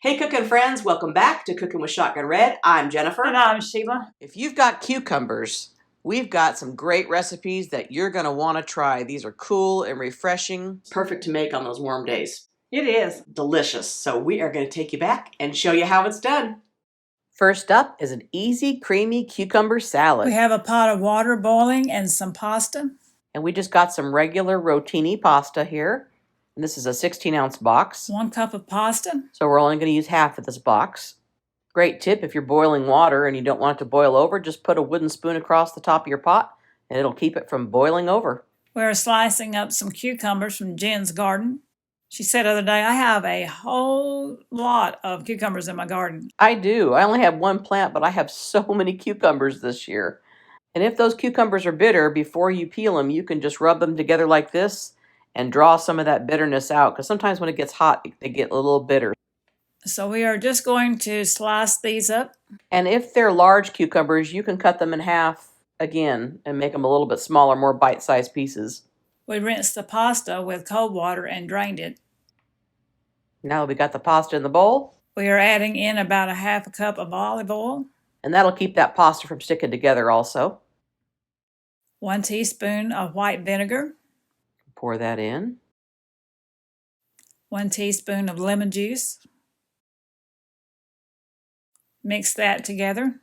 Hey cooking friends, welcome back to Cooking with Shotgun Red. I'm Jennifer. And I'm Sheila. If you've got cucumbers, we've got some great recipes that you're going to want to try. These are cool and refreshing. Perfect to make on those warm days. It is. Delicious. So we are going to take you back and show you how it's done. First up is an easy, creamy cucumber salad. We have a pot of water boiling and some pasta. And we just got some regular rotini pasta here. And this is a 16-ounce box. 1 cup of pasta. So we're only going to use half of this box. Great tip, if you're boiling water and you don't want it to boil over, just put a wooden spoon across the top of your pot and it'll keep it from boiling over. We're slicing up some cucumbers from Jen's garden. She said the other day, I have a whole lot of cucumbers in my garden. I do. I only have one plant, but I have so many cucumbers this year. And if those cucumbers are bitter, before you peel them, you can just rub them together like this and draw some of that bitterness out, because sometimes when it gets hot, they get a little bitter. So we are just going to slice these up. And if they're large cucumbers, you can cut them in half again and make them a little bit smaller, more bite-sized pieces. We rinsed the pasta with cold water and drained it. Now we got the pasta in the bowl. We are adding in about a half a cup of olive oil. And that'll keep that pasta from sticking together also. 1 teaspoon of white vinegar. Pour that in. 1 teaspoon of lemon juice. Mix that together.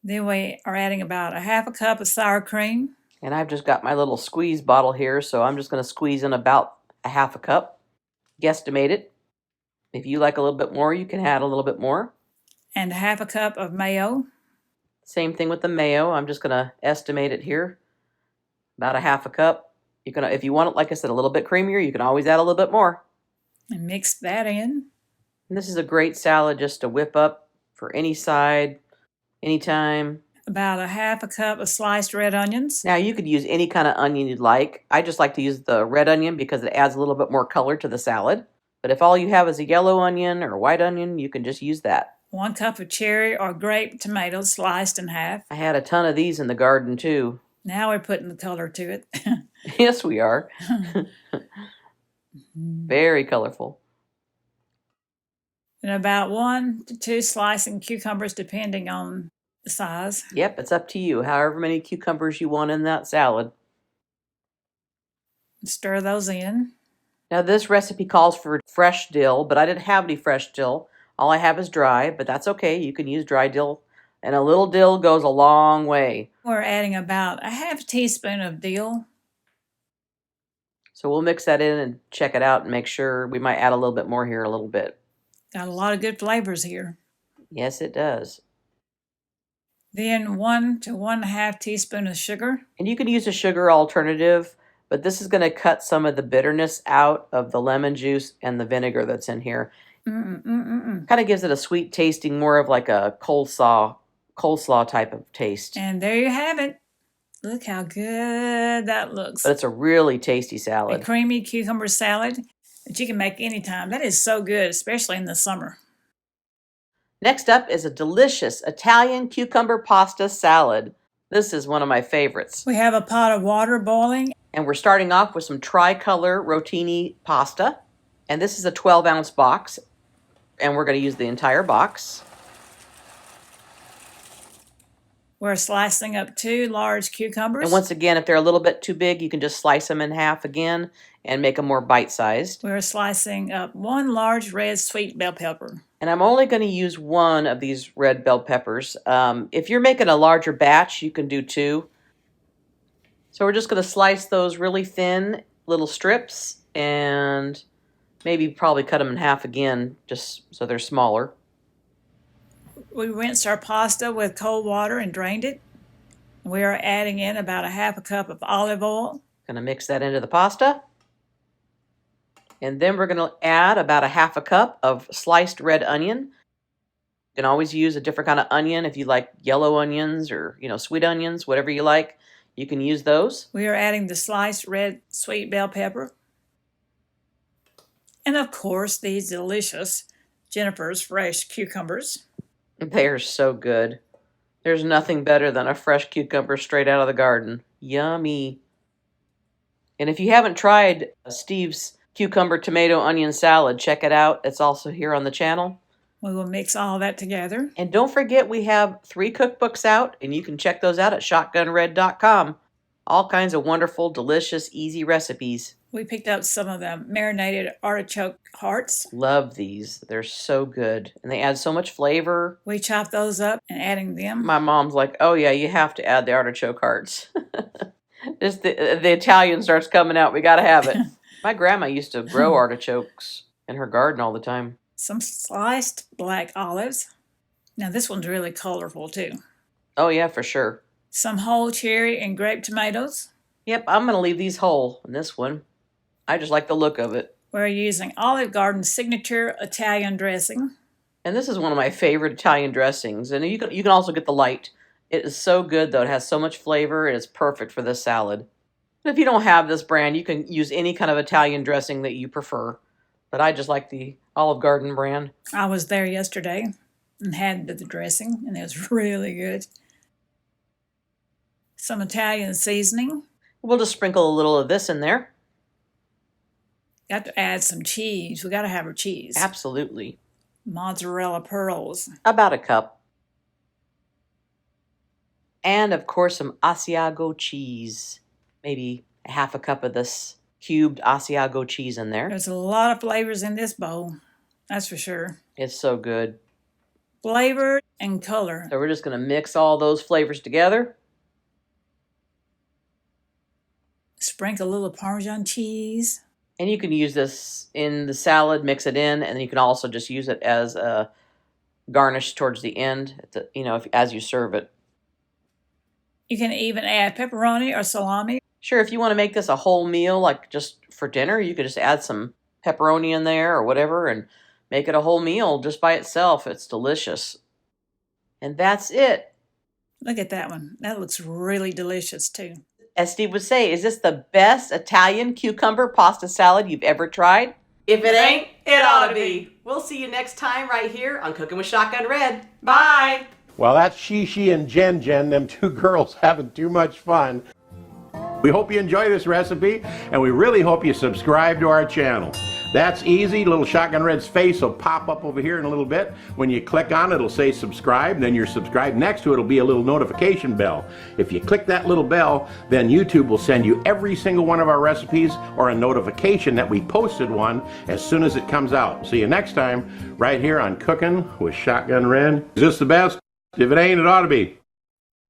Then we are adding about a half a cup of sour cream. And I've just got my little squeeze bottle here, so I'm just going to squeeze in about a half a cup. Guesstimate it. If you like a little bit more, you can add a little bit more. And a half a cup of mayo. Same thing with the mayo. I'm just going to estimate it here. About a half a cup. You can, if you want it, like I said, a little bit creamier, you can always add a little bit more. And mix that in. And this is a great salad just to whip up for any side, anytime. About a half a cup of sliced red onions. Now you could use any kind of onion you'd like. I just like to use the red onion because it adds a little bit more color to the salad. But if all you have is a yellow onion or a white onion, you can just use that. 1 cup of cherry or grape tomatoes sliced in half. I had a ton of these in the garden too. Now we're putting the color to it. Yes, we are. Very colorful. And about 1 to 2 slicing cucumbers depending on the size. Yep, it's up to you. However many cucumbers you want in that salad. Stir those in. Now this recipe calls for fresh dill, but I didn't have any fresh dill. All I have is dry, but that's okay. You can use dry dill. And a little dill goes a long way. We're adding about a half teaspoon of dill. So we'll mix that in and check it out and make sure. We might add a little bit more here a little bit. Got a lot of good flavors here. Yes, it does. Then 1 to 1.5 teaspoon of sugar. And you can use a sugar alternative, but this is going to cut some of the bitterness out of the lemon juice and the vinegar that's in here. Kind of gives it a sweet tasting, more of like a coleslaw type of taste. And there you have it. Look how good that looks. But it's a really tasty salad. A creamy cucumber salad that you can make anytime. That is so good, especially in the summer. Next up is a delicious Italian cucumber pasta salad. This is one of my favorites. We have a pot of water boiling. And we're starting off with some tricolor rotini pasta. And this is a 12-ounce box. And we're going to use the entire box. We're slicing up 2 large cucumbers. And once again, if they're a little bit too big, you can just slice them in half again and make them more bite-sized. We're slicing up 1 large red sweet bell pepper. And I'm only going to use 1 of these red bell peppers. If you're making a larger batch, you can do 2. So we're just going to slice those really thin little strips and maybe probably cut them in half again just so they're smaller. We rinsed our pasta with cold water and drained it. We are adding in about a half a cup of olive oil. Going to mix that into the pasta. And then we're going to add about a half a cup of sliced red onion. You can always use a different kind of onion if you like yellow onions or, sweet onions, whatever you like. You can use those. We are adding the sliced red sweet bell pepper. And of course, these delicious Jennifer's fresh cucumbers. They are so good. There's nothing better than a fresh cucumber straight out of the garden. Yummy. And if you haven't tried Steve's cucumber, tomato, onion salad. Check it out. It's also here on the channel. We will mix all that together. And don't forget, we have 3 cookbooks out, and you can check those out at shotgunred.com. All kinds of wonderful, delicious, easy recipes. We picked up some of the marinated artichoke hearts. Love these. They're so good. And they add so much flavor. We chopped those up and adding them. My mom's like, oh yeah, you have to add the artichoke hearts. Just the Italian starts coming out. We got to have it. My grandma used to grow artichokes in her garden all the time. Some sliced black olives. Now this one's really colorful too. Oh yeah, for sure. Some whole cherry and grape tomatoes. Yep, I'm going to leave these whole in this one. I just like the look of it. We're using Olive Garden's signature Italian dressing. And this is one of my favorite Italian dressings. And you can also get the light. It is so good, though. It has so much flavor. It is perfect for this salad. And if you don't have this brand, you can use any kind of Italian dressing that you prefer. But I just like the Olive Garden brand. I was there yesterday and had the dressing, and it was really good. Some Italian seasoning. We'll just sprinkle a little of this in there. Got to add some cheese. We got to have our cheese. Absolutely. Mozzarella pearls. About a cup. And, of course, some Asiago cheese. Maybe half a cup of this cubed Asiago cheese in there. There's a lot of flavors in this bowl. That's for sure. It's so good. Flavor and color. So we're just going to mix all those flavors together. Sprinkle a little Parmesan cheese. And you can use this in the salad, mix it in, and you can also just use it as a garnish towards the end, as you serve it. You can even add pepperoni or salami. Sure, if you want to make this a whole meal, like just for dinner, you could just add some pepperoni in there or whatever and make it a whole meal just by itself. It's delicious. And that's it. Look at that one. That looks really delicious too. As Steve would say, is this the best Italian cucumber pasta salad you've ever tried? If it ain't, it ought to be. We'll see you next time right here on Cooking with Shotgun Red. Bye. Well, that's Shishi and Jen, them 2 girls having too much fun. We hope you enjoy this recipe, and we really hope you subscribe to our channel. That's easy. Little Shotgun Red's face will pop up over here in a little bit. When you click on it, it'll say subscribe, then you're subscribed. Next to it will be a little notification bell. If you click that little bell, then YouTube will send you every single one of our recipes or a notification that we posted one as soon as it comes out. See you next time right here on Cooking with Shotgun Red. Is this the best? If it ain't, it ought to be.